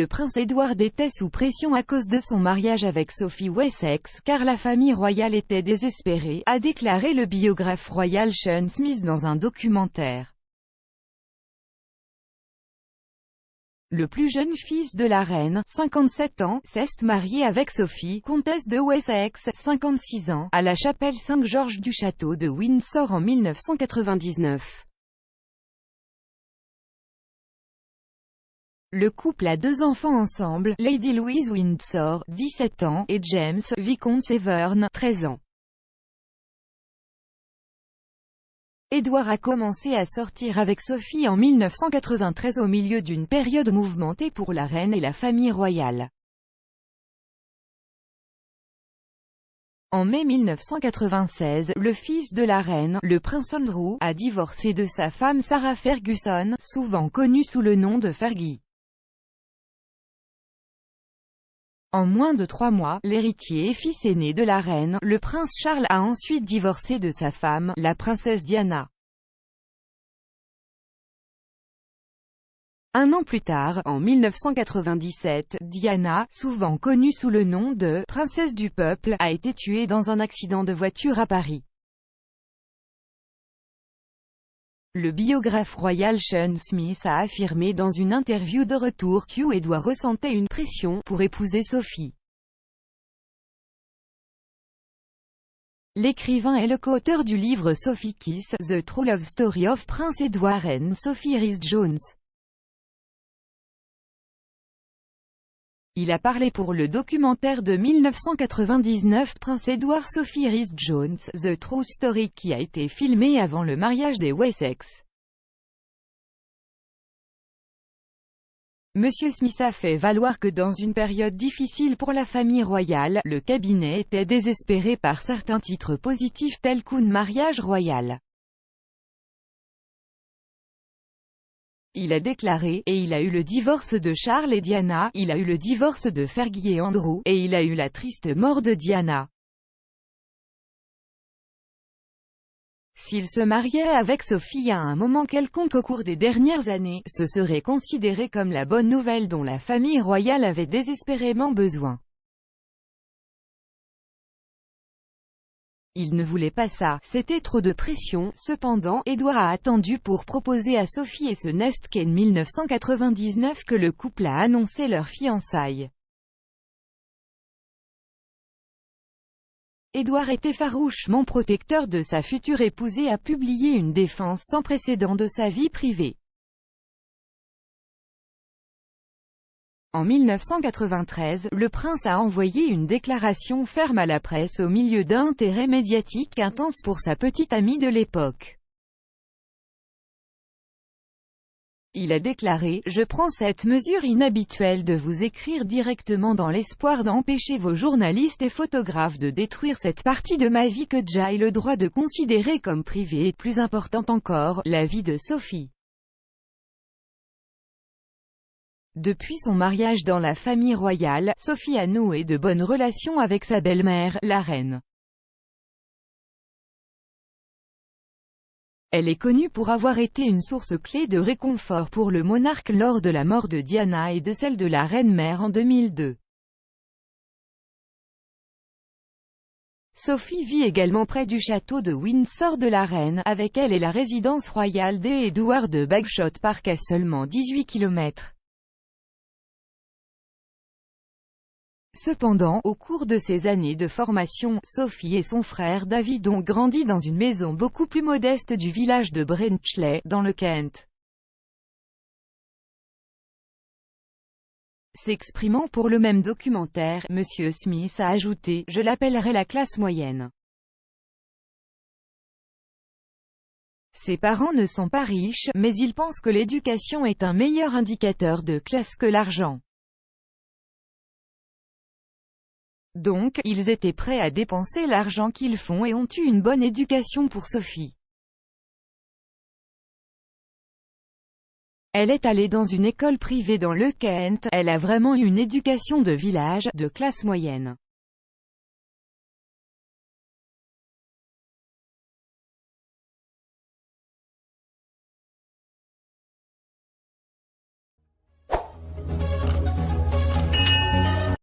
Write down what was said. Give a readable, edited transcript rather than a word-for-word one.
le prince Édouard était sous pression à cause de son mariage avec Sophie Wessex, car la famille royale était désespérée, a déclaré le biographe royal Sean Smith dans un documentaire. Le plus jeune fils de la reine, 57 ans, s'est marié avec Sophie, comtesse de Wessex, 56 ans, à la chapelle Saint-Georges du château de Windsor en 1999. Le couple a 2 enfants ensemble, Lady Louise Windsor, 17 ans, et James, vicomte Severn, 13 ans. Édouard a commencé à sortir avec Sophie en 1993 au milieu d'une période mouvementée pour la reine et la famille royale. En mai 1996, le fils de la reine, le prince Andrew, a divorcé de sa femme Sarah Ferguson, souvent connue sous le nom de Fergie. En moins de 3 mois, l'héritier et fils aîné de la reine, le prince Charles a ensuite divorcé de sa femme, la princesse Diana. Un an plus tard, en 1997, Diana, souvent connue sous le nom de « princesse du peuple », a été tuée dans un accident de voiture à Paris. Le biographe royal Sean Smith a affirmé dans une interview de retour qu'Édouard ressentait une pression pour épouser Sophie. L'écrivain est le co-auteur du livre Sophie Kiss, The True Love Story of Prince Edward and Sophie Rhys-Jones. Il a parlé pour le documentaire de 1999 Prince Edward Sophie Rhys-Jones, The True Story, qui a été filmé avant le mariage des Wessex. Monsieur Smith a fait valoir que dans une période difficile pour la famille royale, le cabinet était désespéré par certains titres positifs tels qu'un mariage royal. Il a déclaré, et il a eu le divorce de Charles et Diana, il a eu le divorce de Fergie et Andrew, et il a eu la triste mort de Diana. S'il se mariait avec Sophie à un moment quelconque au cours des dernières années, ce serait considéré comme la bonne nouvelle dont la famille royale avait désespérément besoin. Il ne voulait pas ça, c'était trop de pression. Cependant, Édouard a attendu pour proposer à Sophie et ce n'est qu'en 1999 que le couple a annoncé leur fiançailles. Édouard était farouchement protecteur de sa future épouse et a publié une défense sans précédent de sa vie privée. En 1993, le prince a envoyé une déclaration ferme à la presse au milieu d'un intérêt médiatique intense pour sa petite amie de l'époque. Il a déclaré « Je prends cette mesure inhabituelle de vous écrire directement dans l'espoir d'empêcher vos journalistes et photographes de détruire cette partie de ma vie que j'ai le droit de considérer comme privée et plus importante encore, la vie de Sophie. » Depuis son mariage dans la famille royale, Sophie a noué de bonnes relations avec sa belle-mère, la reine. Elle est connue pour avoir été une source clé de réconfort pour le monarque lors de la mort de Diana et de celle de la reine-mère en 2002. Sophie vit également près du château de Windsor de la reine, avec elle et la résidence royale des Édouard de Bagshot Park à seulement 18 km. Cependant, au cours de ses années de formation, Sophie et son frère David ont grandi dans une maison beaucoup plus modeste du village de Brenchley, dans le Kent. S'exprimant pour le même documentaire, Monsieur Smith a ajouté « Je l'appellerai la classe moyenne. Ses parents ne sont pas riches, mais ils pensent que l'éducation est un meilleur indicateur de classe que l'argent. Donc, ils étaient prêts à dépenser l'argent qu'ils font et ont eu une bonne éducation pour Sophie. Elle est allée dans une école privée dans le Kent, elle a vraiment eu une éducation de village, de classe moyenne.